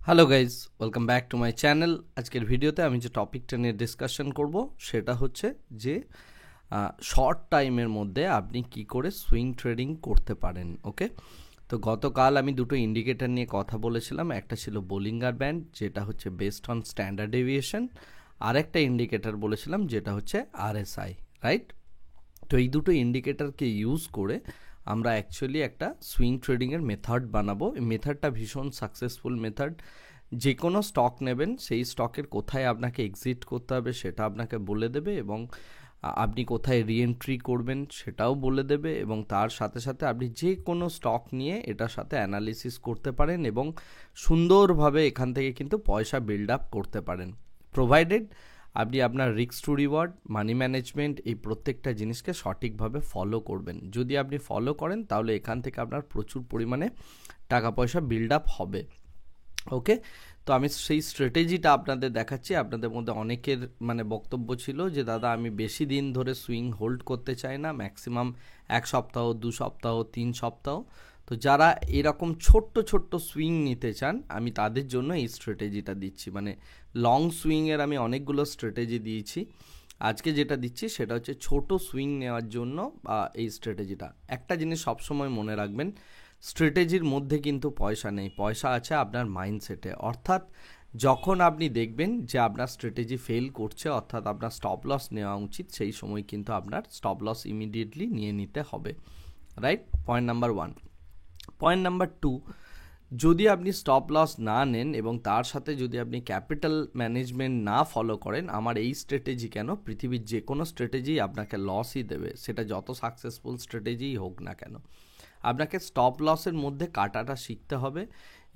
Hello guys, welcome back to my channel. আজকের ভিডিওতে আমি যে টপিকটা নিয়ে ডিসকাশন করব সেটা হচ্ছে যে শর্ট টাইমের মধ্যে আপনি কি করে সুইং ট্রেডিং করতে পারেন। ওকে, তো গতকাল আমি দুটো ইন্ডিকেটর নিয়ে কথা বলেছিলাম। একটা ছিল বোলিঙ্গার ব্যান্ড, যেটা হচ্ছে বেসড অন স্ট্যান্ডার্ড ডেভিয়েশন। আর একটা ইন্ডিকেটর বলেছিলাম যেটা হচ্ছে আরএসআই, রাইট? তো এই দুটো ইন্ডিকেটরকে ইউজ করে আমরা অ্যাকচুয়ালি একটা সুইং ট্রেডিংয়ের মেথড বানাবো। এই মেথডটা ভীষণ সাকসেসফুল মেথড। যে কোনো স্টক নেবেন, সেই স্টকের কোথায় আপনাকে এক্সিট করতে হবে সেটা আপনাকে বলে দেবে, এবং আপনি কোথায় রিএন্ট্রি করবেন সেটাও বলে দেবে, এবং তার সাথে সাথে আপনি যে কোনো স্টক নিয়ে এটার সাথে অ্যানালিসিস করতে পারেন এবং সুন্দরভাবে এখান থেকে কিন্তু পয়সা বিল্ড আপ করতে পারেন, প্রোভাইডেড আপনি আপনার risk to reward, money management, এই প্রত্যেকটা জিনিসকে সঠিকভাবে ফলো করবেন। যদি আপনি ফলো করেন তাহলে এখান থেকে আপনার প্রচুর পরিমাণে টাকা পয়সা বিল্ড আপ হবে। ওকে, তো আমি সেই স্ট্র্যাটেজিটা আপনাদের দেখাচ্ছি। আপনাদের মধ্যে অনেকের বক্তব্য ছিল যে দাদা আমি বেশি দিন ধরে সুইং হোল্ড করতে চাই না, ম্যাক্সিমাম 1 সপ্তাহ, 2 সপ্তাহ, 3 সপ্তাহ। তো যারা এরকম ছোট্ট ছোট্ট সুইং নিতে চান, আমি তাদের জন্য এই স্ট্র্যাটেজিটা দিচ্ছি। লং সুইংয়ের আমি অনেকগুলো স্ট্র্যাটেজি দিয়েছি, আজকে যেটা দিচ্ছি সেটা হচ্ছে ছোট সুইং নেওয়ার জন্য এই স্ট্র্যাটেজিটা। একটা জিনিস সবসময় মনে রাখবেন, স্ট্র্যাটেজির মধ্যে কিন্তু পয়সা নেই, পয়সা আছে আপনার মাইন্ডসেটে। অর্থাৎ যখন আপনি দেখবেন যে আপনার স্ট্র্যাটেজি ফেল করছে, অর্থাৎ আপনার স্টপ লস নেওয়া উচিত, সেই সময় কিন্তু আপনার স্টপ লস ইমিডিয়েটলি নিয়ে নিতে হবে, right? Point number 1। Point number 2, যদি আপনি স্টপ লস না নেন এবং তার সাথে যদি আপনি ক্যাপিটাল ম্যানেজমেন্ট না ফলো করেন, আমার এই স্ট্র্যাটেজি কেন, পৃথিবীর যে কোনো স্ট্র্যাটেজি আপনাকে লসই দেবে, সেটা যত সাকসেসফুল স্ট্র্যাটেজিই হোক না কেন। আপনাকে স্টপ লসের মধ্যে কাটাটা শিখতে হবে,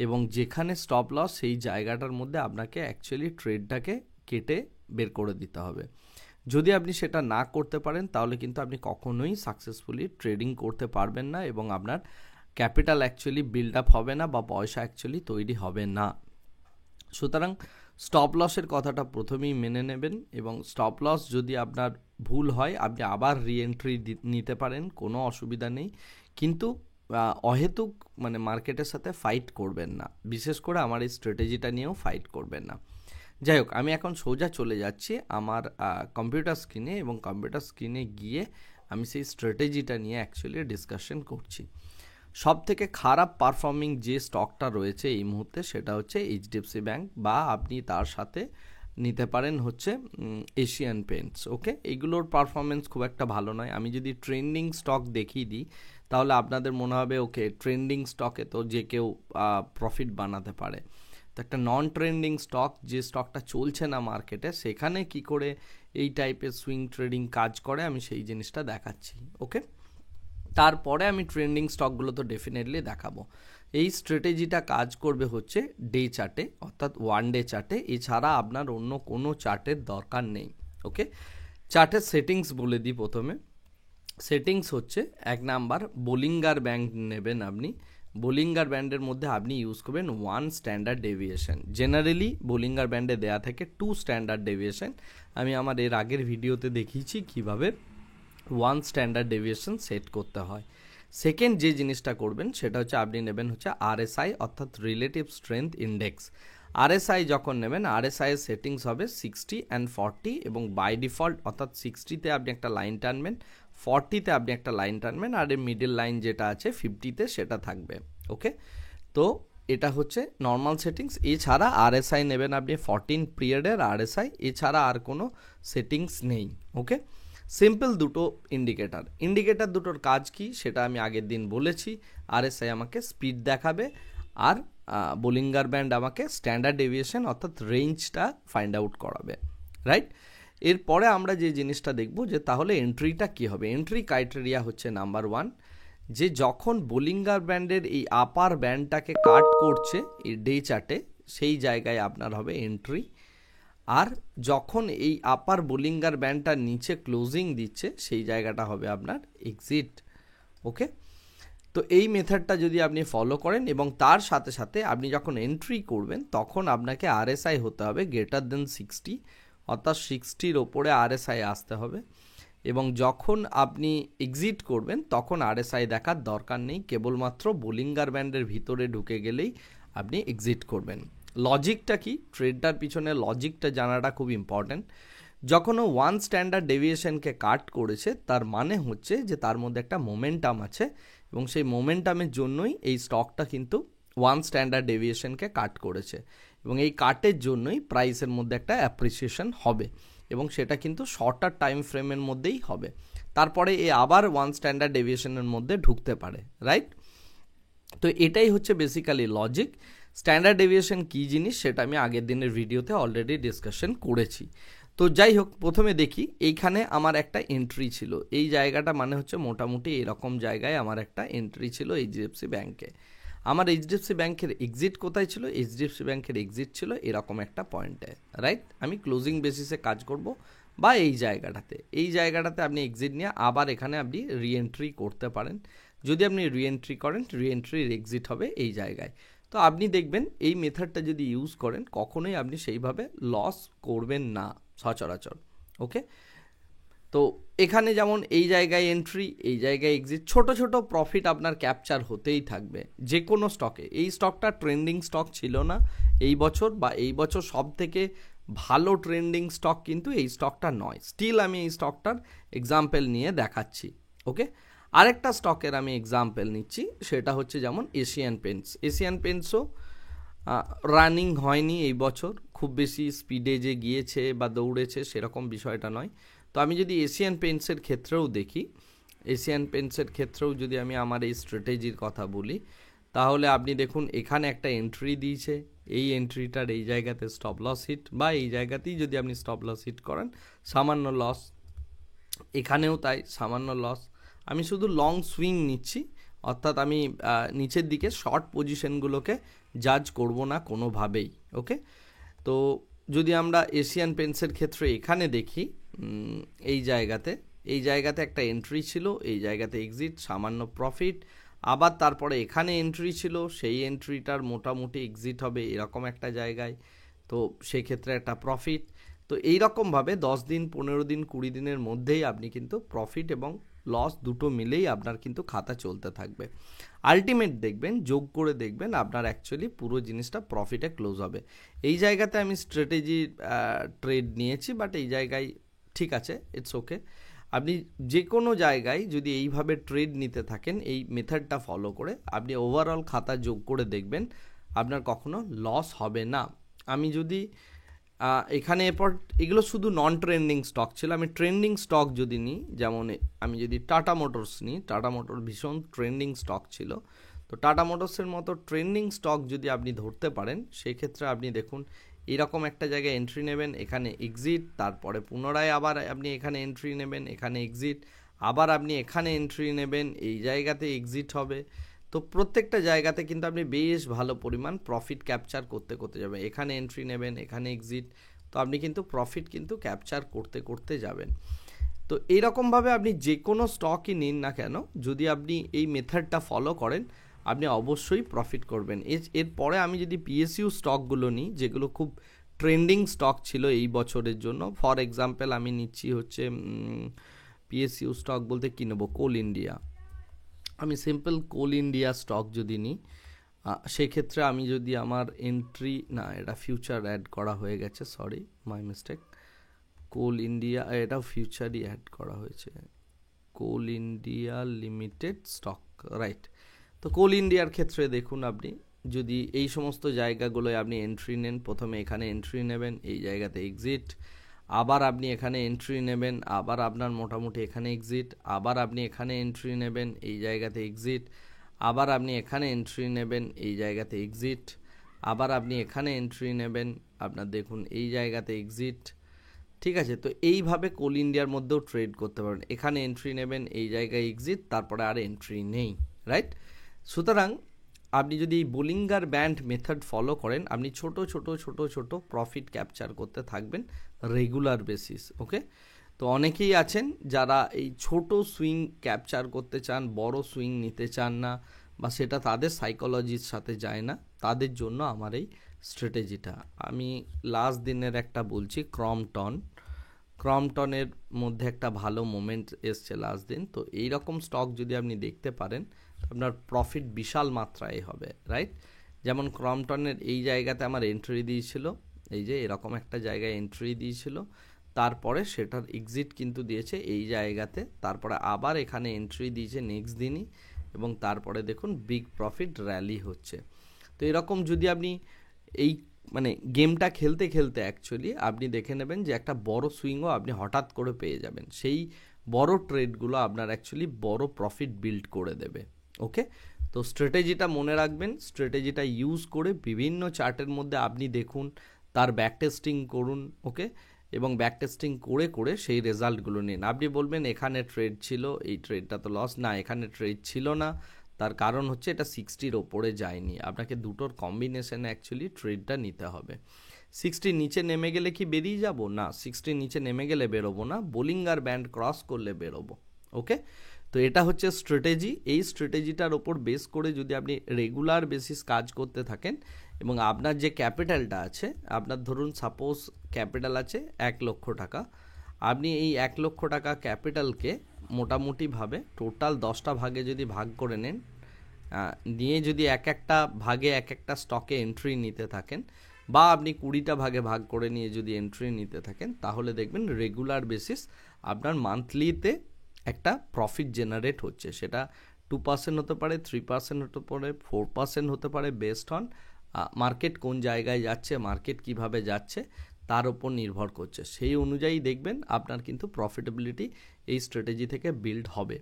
এবং যেখানে স্টপ লস সেই জায়গাটার মধ্যে আপনাকে অ্যাকচুয়ালি ট্রেডটাকে কেটে বের করে দিতে হবে। যদি আপনি সেটা না করতে পারেন তাহলে কিন্তু আপনি কখনোই সাকসেসফুলি ট্রেডিং করতে পারবেন না, এবং আপনার ক্যাপিটাল অ্যাকচুয়ালি বিল্ড আপ হবে না বা পয়সা অ্যাকচুয়ালি তৈরি হবে না। সুতরাং স্টপ লসের কথাটা প্রথমেই মেনে নেবেন, এবং স্টপ লস যদি আপনার ভুল হয় আপনি আবার রিএন্ট্রি নিতে পারেন, কোনো অসুবিধা নেই। কিন্তু অহেতুক মার্কেটের সাথে ফাইট করবেন না, বিশেষ করে আমার এই স্ট্র্যাটেজিটা নিয়েও ফাইট করবেন না। যাই হোক, আমি এখন সোজা চলে যাচ্ছি আমার কম্পিউটার স্ক্রিনে, এবং কম্পিউটার স্ক্রিনে গিয়ে আমি সেই স্ট্র্যাটেজিটা নিয়ে অ্যাকচুয়ালি ডিসকাশন করছি। সব থেকে খারাপ পারফর্মিং যে স্টকটা রয়েছে এই মুহূর্তে সেটা হচ্ছে এইচডিএফসি ব্যাঙ্ক, বা আপনি তার সাথে নিতে পারেন হচ্ছে এশিয়ান পেন্টস। ওকে, এইগুলোর পারফরমেন্স খুব একটা ভালো নয়। আমি যদি ট্রেন্ডিং স্টক দেখিয়ে দিই তাহলে আপনাদের মনে হবে ওকে, ট্রেন্ডিং স্টকে তো যে কেউ প্রফিট বানাতে পারে। তো একটা নন ট্রেন্ডিং স্টক, যে স্টকটা চলছে না মার্কেটে, সেখানে কি করে এই টাইপের সুইং ট্রেডিং কাজ করে আমি সেই জিনিসটা দেখাচ্ছি। ওকে, তারপরে আমি ট্রেন্ডিং স্টকগুলো তো ডেফিনেটলি দেখাবো। এই স্ট্র্যাটেজিটা কাজ করবে হচ্ছে ডে চার্টে, অর্থাৎ 1 ডে চার্টে, এছাড়া আপনার অন্য কোনো চার্টের দরকার নেই। ওকে, চার্টের সেটিংস বলে দিই প্রথমে। সেটিংস হচ্ছে 1 নাম্বার, বোলিঙ্গার ব্যান্ড নেবেন আপনি। বোলিঙ্গার ব্যান্ডের মধ্যে আপনি ইউজ করবেন 1 স্ট্যান্ডার্ড ডেভিয়েশন। জেনারেলি বোলিঙ্গার ব্যান্ডে দেয়া থাকে 2 স্ট্যান্ডার্ড ডেভিয়েশন। আমি আমার এর আগের ভিডিওতে দেখিয়েছি কীভাবে 1 স্ট্যান্ডার্ড ডেভিয়েশন সেট করতে হয়। সেকেন্ড যে জিনিসটা করবেন সেটা হচ্ছে আপনি নেবেন হচ্ছে আরএসআই, অর্থাৎ রিলেটিভ স্ট্রেংথ ইন্ডেক্স। আরএসআই যখন নেবেন, আরএসআই এর সেটিংস হবে 60 অ্যান্ড 40, এবং বাই ডিফল্ট অর্থাৎ 60তে আপনি একটা লাইন টানবেন, 40তে আপনি একটা লাইন টানবেন, আর এর মিডল লাইন যেটা আছে 50তে সেটা থাকবে। ওকে, তো এটা হচ্ছে নর্মাল সেটিংস। এছাড়া আরএসআই নেবেন আপনি 14 পিরিয়ডের আরএসআই, এছাড়া আর কোনো সেটিংস নেই। ওকে, সিম্পল দুটো ইন্ডিকেটার দুটোর কাজ কি সেটা আমি আগের দিন বলেছি। আরএসআই আমাকে স্পিড দেখাবে, আর বোলিঙ্গার ব্যান্ড আমাকে স্ট্যান্ডার্ড ডেভিয়েশন অর্থাৎ রেঞ্জটা ফাইন্ড আউট করাবে, রাইট? এরপরে আমরা যে জিনিসটা দেখব যে তাহলে এন্ট্রিটা কী হবে। এন্ট্রি ক্রাইটেরিয়া হচ্ছে নাম্বার 1, যে যখন বোলিঙ্গার ব্যান্ডের এই আপার ব্যান্ডটাকে কাট করছে এই ডে চার্টে, সেই জায়গায় আপনার হবে এন্ট্রি। আর যখন এই আপার বোলিঙ্গার ব্যান্ডটা নিচে ক্লোজিং দিচ্ছে সেই জায়গাটা হবে আপনার এক্সিট। ওকে, তো এই মেথডটা যদি আপনি ফলো করেন এবং তার সাথে সাথে আপনি যখন এন্ট্রি করবেন তখন আপনাকে আরএসআই হতে হবে গ্রেটার দেন 60, অর্থাৎ 60-র ওপরে আরএসআই আসতে হবে, এবং যখন আপনি এক্সিট করবেন তখন আরএসআই দেখার দরকার নেই, কেবলমাত্র বোলিঙ্গার ব্যান্ডের ভিতরে ঢুকে গেলেই আপনি এক্সিট করবেন। লজিকটা কি, ট্রেডটার পিছনে লজিকটা জানাটা খুব ইম্পর্ট্যান্ট। যখন ও ওয়ান স্ট্যান্ডার্ড ডেভিয়েশনকে কাট করেছে তার মানে হচ্ছে যে তার মধ্যে একটা মোমেন্টাম আছে, এবং সেই মোমেন্টামের জন্যই এই স্টকটা কিন্তু ওয়ান স্ট্যান্ডার্ড ডেভিয়েশনকে কাট করেছে, এবং এই কাটের জন্যই প্রাইসের মধ্যে একটা অ্যাপ্রিসিয়েশন হবে, এবং সেটা কিন্তু শর্টার টাইম ফ্রেমের মধ্যেই হবে। তারপরে এ আবার ওয়ান স্ট্যান্ডার্ড ডেভিয়েশনের মধ্যে ঢুকতে পারে, রাইট? তো এটাই হচ্ছে বেসিক্যালি লজিক। স্ট্যান্ডার্ড ডেভিয়েশন কী জিনিস সেটা আমি আগের দিনের ভিডিওতে অলরেডি ডিসকাশন করেছি। তো যাই হোক, প্রথমে দেখি এইখানে আমার একটা এন্ট্রি ছিল, এই জায়গাটা মানে হচ্ছে মোটামুটি এরকম জায়গায় আমার একটা এন্ট্রি ছিল এইচডিএফসি ব্যাঙ্কে। আমার এইচডিএফসি ব্যাঙ্কের এক্সিট কোথায় ছিল? এইচডিএফসি ব্যাঙ্কের এক্সিট ছিল এরকম একটা পয়েন্টে, রাইট? আমি ক্লোজিং বেসিসে কাজ করব, বা এই জায়গাটাতে আপনি এক্সিট নিয়ে আবার এখানে আপনি রিএন্ট্রি করতে পারেন। যদি আপনি রিএন্ট্রি করেন, রিএন্ট্রির এক্সিট হবে এই জায়গায়। তো আপনি দেখবেন এই মেথডটা যদি ইউজ করেন কখনোই আপনি সেইভাবে লস করবেন না সচরাচর, ওকে? তো এখানে যেমন এই জায়গায় এন্ট্রি, এই জায়গায় এক্সিট, ছোট ছোট প্রফিট আপনার ক্যাপচার হতেই থাকবে যে কোনো স্টকে। এই স্টকটা ট্রেন্ডিং স্টক ছিল না এই বছর, বা এই বছর সব থেকে ভালো ট্রেন্ডিং স্টক কিন্তু এই স্টকটা নয়। স্টিল আমি এই স্টকটার এক্সাম্পল নিয়ে দেখাচ্ছি, ওকে? আরেকটা স্টকের আমি এক্সাম্পল নিচ্ছি, সেটা হচ্ছে যেমন এশিয়ান পেন্টস। এশিয়ান পেন্টসও রানিং হয়নি এই বছর, খুব বেশি স্পিডে যে গিয়েছে বা দৌড়েছে সেরকম বিষয়টা নয়। তো আমি যদি এশিয়ান পেন্টসের ক্ষেত্রেও দেখি, এশিয়ান পেন্টসের ক্ষেত্রেও যদি আমি আমার এই স্ট্র্যাটেজির কথা বলি, তাহলে আপনি দেখুন এখানে একটা এন্ট্রি দিয়েছে, এই এন্ট্রিটার এই জায়গাতে স্টপ লস হিট, বা এই জায়গাতেই যদি আপনি স্টপ লস হিট করেন সামান্য লস, এখানেও তাই সামান্য লস। আমি শুধু লং সুইং নিচ্ছি, অর্থাৎ আমি নিচের দিকে শর্ট পজিশনগুলোকে জাজ করব না কোনোভাবেই, ওকে? তো যদি আমরা এশিয়ান পেন্টসের ক্ষেত্রে এখানে দেখি, এই জায়গাতে একটা এন্ট্রি ছিল, এই জায়গাতে এক্সিট, সামান্য প্রফিট, আবার তারপরে এখানে এন্ট্রি ছিল, সেই এন্ট্রিটার মোটামুটি এক্সিট হবে এরকম একটা জায়গায়, তো সেক্ষেত্রে একটা প্রফিট। তো এইরকমভাবে 10 দিন, 15 দিন, 20 দিনের মধ্যেই আপনি কিন্তু প্রফিট এবং লস দুটো মিলেই আপনার কিন্তু খাতা চলতে থাকবে। আলটিমেট দেখবেন, যোগ করে দেখবেন আপনার অ্যাকচুয়ালি পুরো জিনিসটা প্রফিটে ক্লোজ হবে। এই জায়গাতে আমি স্ট্র্যাটেজি ট্রেড নিয়েছি, বাট এই জায়গায় ঠিক আছে, ইটস ওকে। আপনি যে কোনো জায়গায় যদি এইভাবে ট্রেড নিতে থাকেন এই মেথডটা ফলো করে, আপনি ওভারঅল খাতা যোগ করে দেখবেন আপনার কখনো লস হবে না। আমি যদি এখানে এরপর এগুলো শুধু নন ট্রেন্ডিং স্টক ছিল, আমি ট্রেন্ডিং স্টক যদি নিই, যেমন আমি যদি টাটা মোটরস নিই, টাটা মোটর ভীষণ ট্রেন্ডিং স্টক ছিল। তো টাটা মোটরসের মতো ট্রেন্ডিং স্টক যদি আপনি ধরতে পারেন, সেক্ষেত্রে আপনি দেখুন এরকম একটা জায়গায় এন্ট্রি নেবেন, এখানে এক্সিট, তারপরে পুনরায় আবার আপনি এখানে এন্ট্রি নেবেন, এখানে এক্সিট, আবার আপনি এখানে এন্ট্রি নেবেন, এই জায়গাতে এক্সিট হবে। তো প্রত্যেকটা জায়গাতে কিন্তু আপনি বেশ ভালো পরিমাণ প্রফিট ক্যাপচার করতে করতে যাবেন, এখানে এন্ট্রি নেবেন, এখানে এক্সিট, তো আপনি কিন্তু প্রফিট কিন্তু ক্যাপচার করতে করতে যাবেন। তো এইরকমভাবে আপনি যে কোনো স্টকই নিন না কেন, যদি আপনি এই মেথডটা ফলো করেন আপনি অবশ্যই প্রফিট করবেন। এরপরে আমি যদি পিএসইউ স্টকগুলো নিই, যেগুলো খুব ট্রেন্ডিং স্টক ছিল এই বছরের জন্য, ফর এক্সাম্পল আমি নিচ্ছি হচ্ছে পিএসইউ স্টক বলতে কী নেবো, কোল ইন্ডিয়া। আমি সিম্পল কোল ইন্ডিয়া স্টক যদি নিই, সেক্ষেত্রে আমি যদি আমার এন্ট্রি, না এটা ফিউচার অ্যাড করা হয়ে গেছে, sorry my mistake, Coal India এটাও ফিউচারই অ্যাড করা হয়েছে, Coal India Limited stock, right? তো কোল ইন্ডিয়ার ক্ষেত্রে দেখুন আপনি যদি এই সমস্ত জায়গাগুলোয় আপনি এন্ট্রি নেন, প্রথমে এখানে এন্ট্রি নেবেন, এই জায়গাতে এক্সিট, আবার আপনি এখানে এন্ট্রি নেবেন, আবার আপনার মোটামুটি এখানে এক্সিট, আবার আপনি এখানে এন্ট্রি নেবেন, এই জায়গাতে এক্সিট, আবার আপনি এখানে এন্ট্রি নেবেন, এই জায়গাতে এক্সিট, আবার আপনি এখানে এন্ট্রি নেবেন, আপনার দেখুন এই জায়গাতে এক্সিট, ঠিক আছে? তো এইভাবে কোল ইন্ডিয়ার মধ্যেও ট্রেড করতে পারেন, এখানে এন্ট্রি নেবেন, এই জায়গায় এক্সিট, তারপরে আর এন্ট্রি নেই, রাইট? সুতরাং আপনি যদি এই বোলিঙ্গার ব্যান্ড মেথড ফলো করেন, আপনি ছোট ছোট ছোট ছোট প্রফিট ক্যাপচার করতে থাকবেন রেগুলার বেসিস, ওকে? তো অনেকেই আছেন যারা এই ছোট সুইং ক্যাপচার করতে চান, বড় সুইং নিতে চান না, বা সেটা তাদের সাইকোলজির সাথে যায় না, তাদের জন্য আমার এই স্ট্র্যাটেজিটা। আমি লাস্ট দিনের একটা বলছি, ক্রমটনের মধ্যে একটা ভালো মোমেন্ট এসছে লাস্ট দিন। তো এইরকম স্টক যদি আপনি দেখতে পারেন আপনার প্রফিট বিশাল মাত্রায় হবে, রাইট? যেমন ক্রম্পটনের এই জায়গাতে আমার এন্ট্রি দিয়েছিল, এই যে এরকম একটা জায়গায় এন্ট্রি দিয়েছিল, তারপরে সেটার এক্সিট কিন্তু দিয়েছে এই জায়গাতে, তারপরে আবার এখানে এন্ট্রি দিয়েছে নেক্সট দিনই, এবং তারপরে দেখুন বিগ প্রফিট র্যালি হচ্ছে। তো এরকম যদি আপনি এই মানে গেমটা খেলতে খেলতে অ্যাকচুয়ালি আপনি দেখে নেবেন যে একটা বড় সুইংও আপনি হঠাৎ করে পেয়ে যাবেন, সেই বড় ট্রেডগুলো আপনার অ্যাকচুয়ালি বড় প্রফিট বিল্ড করে দেবে। ওকে, তো স্ট্র্যাটেজিটা মনে রাখবেন, স্ট্র্যাটেজিটা ইউজ করে বিভিন্ন চার্টের মধ্যে আপনি দেখুন, তার ব্যাক টেস্টিং করুন। ওকে, এবং ব্যাক টেস্টিং করে করে সেই রেজাল্টগুলো নিন। আপনি বলবেন এখানে ট্রেড ছিল, এই ট্রেডটা তো লস, না এখানে ট্রেড ছিল না, তার কারণ হচ্ছে এটা 60-র ওপরে যায়নি। আপনাকে দুটোর কম্বিনেশনে অ্যাকচুয়ালি ট্রেডটা নিতে হবে। 60 নিচে নেমে গেলে কি বেরিয়ে যাব? না, 60 নিচে নেমে গেলে বেরোবো না, বোলিঙ্গার ব্যান্ড ক্রস করলে বেরোবো। ওকে, তো এটা হচ্ছে স্ট্র্যাটেজি। এই স্ট্র্যাটেজিটার ওপর বেস করে যদি আপনি রেগুলার বেসিস কাজ করতে থাকেন, এবং আপনার যে ক্যাপিটালটা আছে, আপনার ধরুন সাপোজ ক্যাপিটাল আছে 1 লক্ষ টাকা, আপনি এই 1 লক্ষ টাকা ক্যাপিটালকে মোটামুটিভাবে টোটাল 10টা ভাগে যদি ভাগ করে নেন, নিয়ে যদি এক একটা ভাগে এক একটা স্টকে এন্ট্রি নিতে থাকেন, বা আপনি 20টা ভাগে ভাগ করে নিয়ে যদি এন্ট্রি নিতে থাকেন, তাহলে দেখবেন রেগুলার বেসিস আপনার মান্থলিতে একটা প্রফিট জেনারেট হচ্ছে। সেটা 2% হতে পারে, 3% হতে পারে, 4% হতে পারে, বেসড অন মার্কেট কোন জায়গায় যাচ্ছে, মার্কেট কিভাবে যাচ্ছে তার উপর নির্ভর করছে। সেই অনুযায়ী দেখবেন আপনার কিন্তু প্রফিটেবিলিটি এই স্ট্র্যাটেজি থেকে বিল্ড হবে।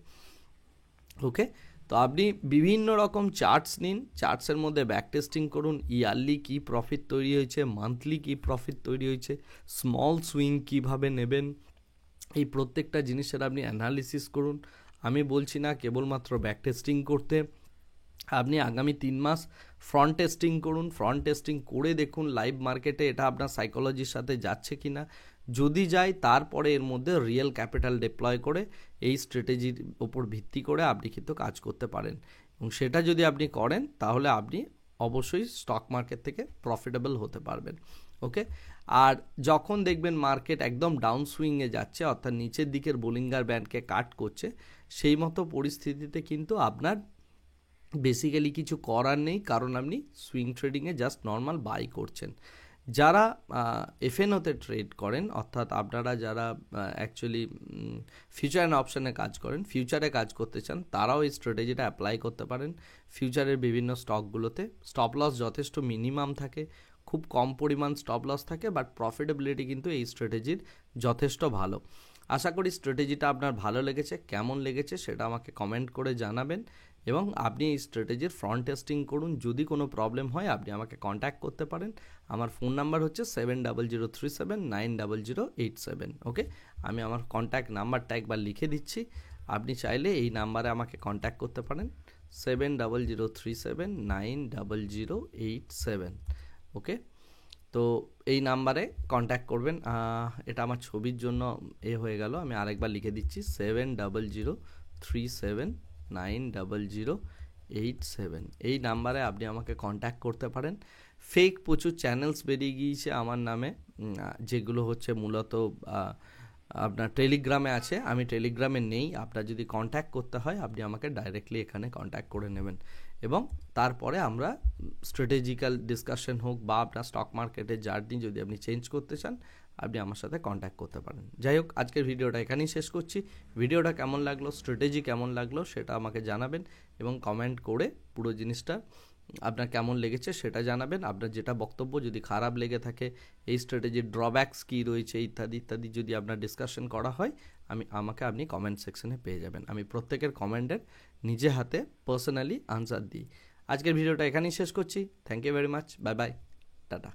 ওকে, তো আপনি বিভিন্ন রকম চার্টস নিন, চার্টসের মধ্যে ব্যাক টেস্টিং করুন, ইয়ারলি কী প্রফিট তৈরি হয়েছে, মান্থলি কী প্রফিট তৈরি হয়েছে, স্মল সুইং কীভাবে নেবেন, এই প্রত্যেকটা জিনিসের আপনি অ্যানালিসিস করুন। আমি বলছি না কেবলমাত্র ব্যাক টেস্টিং করতে, আপনি আগামী 3 মাস ফ্রন্ট টেস্টিং করুন। ফ্রন্ট টেস্টিং করে দেখুন লাইভ মার্কেটে এটা আপনার সাইকোলজির সাথে যাচ্ছে কি না, যদি যায় তারপরে এর মধ্যে রিয়েল ক্যাপিটাল ডিপ্লয় করে এই স্ট্র্যাটেজির ওপর ভিত্তি করে আপনি কিন্তু কাজ করতে পারেন, এবং সেটা যদি আপনি করেন তাহলে আপনি অবশ্যই স্টক মার্কেট থেকে প্রফিটেবল হতে পারবেন। ওকে, আর যখন দেখবেন মার্কেট একদম ডাউন সুইংয়ে যাচ্ছে, অর্থাৎ নিচের দিকের বোলিঙ্গার ব্যান্ডকে কাট করছে, সেই মতো পরিস্থিতিতে কিন্তু আপনার বেসিক্যালি কিছু করার নেই, কারণ আপনি সুইং ট্রেডিংয়ে জাস্ট নর্মাল বাই করছেন। যারা এফএনওতে ট্রেড করেন, অর্থাৎ আপনারা যারা অ্যাকচুয়ালি ফিউচার অ্যান্ড অপশানে কাজ করেন, ফিউচারে কাজ করতে চান, তারাও এই স্ট্র্যাটেজিটা অ্যাপ্লাই করতে পারেন। ফিউচারের বিভিন্ন স্টকগুলোতে স্টপ লস যথেষ্ট মিনিমাম থাকে, খুব কম পরিমাণ স্টপ লস থাকে, বাট প্রফিটেবিলিটি কিন্তু এই স্ট্র্যাটেজির যথেষ্ট ভালো। আশা করি স্ট্র্যাটেজিটা আপনার ভালো লেগেছে। কেমন লেগেছে সেটা আমাকে কমেন্ট করে জানাবেন, এবং আপনি এই স্ট্র্যাটেজির ফ্রন্ট টেস্টিং করুন। যদি কোনো প্রবলেম হয় আপনি আমাকে কন্ট্যাক্ট করতে পারেন। আমার ফোন নাম্বার হচ্ছে 7003790087। ওকে, আমি আমার কন্ট্যাক্ট নাম্বারটা একবার লিখে দিচ্ছি, আপনি চাইলে এই নাম্বারে আমাকে কন্ট্যাক্ট করতে পারেন, 7003790087। ওকে, তো এই নাম্বারে কন্ট্যাক্ট করবেন। এটা আমার ছবির জন্য হয়ে গেল, আমি আরেকবার লিখে দিচ্ছি, 7003790087। এই নাম্বারে আপনি আমাকে কন্ট্যাক্ট করতে পারেন। ফেক প্রচুর চ্যানেলস বেরিয়ে গিয়েছে আমার নামে, যেগুলো হচ্ছে মূলত আপনার টেলিগ্রামে আছে, আমি টেলিগ্রামে নেই। আপনার যদি কন্ট্যাক্ট করতে হয় আপনি আমাকে ডাইরেক্টলি এখানে কন্ট্যাক্ট করে নেবেন, এবং তারপরে আমরা স্ট্র্যাটেজিক্যাল ডিসকাশন হোক বা আপনার স্টক মার্কেটের জার্নি যদি আপনি চেঞ্জ করতে চান, আপনি আমার সাথে কন্ট্যাক্ট করতে পারেন। যাই হোক, আজকের ভিডিওটা এখানেই শেষ করছি। ভিডিওটা কেমন লাগলো, স্ট্র্যাটেজি কেমন লাগলো সেটা আমাকে জানাবেন, এবং কমেন্ট করে পুরো জিনিসটা আপনার কেমন লেগেছে সেটা জানাবেন। আপনার যেটা বক্তব্য, যদি খারাপ লেগে থাকে, এই স্ট্র্যাটেজির ড্রব্যাকস কী রয়েছে ইত্যাদি ইত্যাদি যদি আপনার ডিসকাশন করা হয়, আমাকে আপনি কমেন্ট সেকশনে পেয়ে যাবেন। আমি প্রত্যেকের কমেন্টের নিজে হাতে পার্সোনালি আনসার দিই। আজকের ভিডিওটা এখানেই শেষ করছি। Thank you very much, bye bye, tata.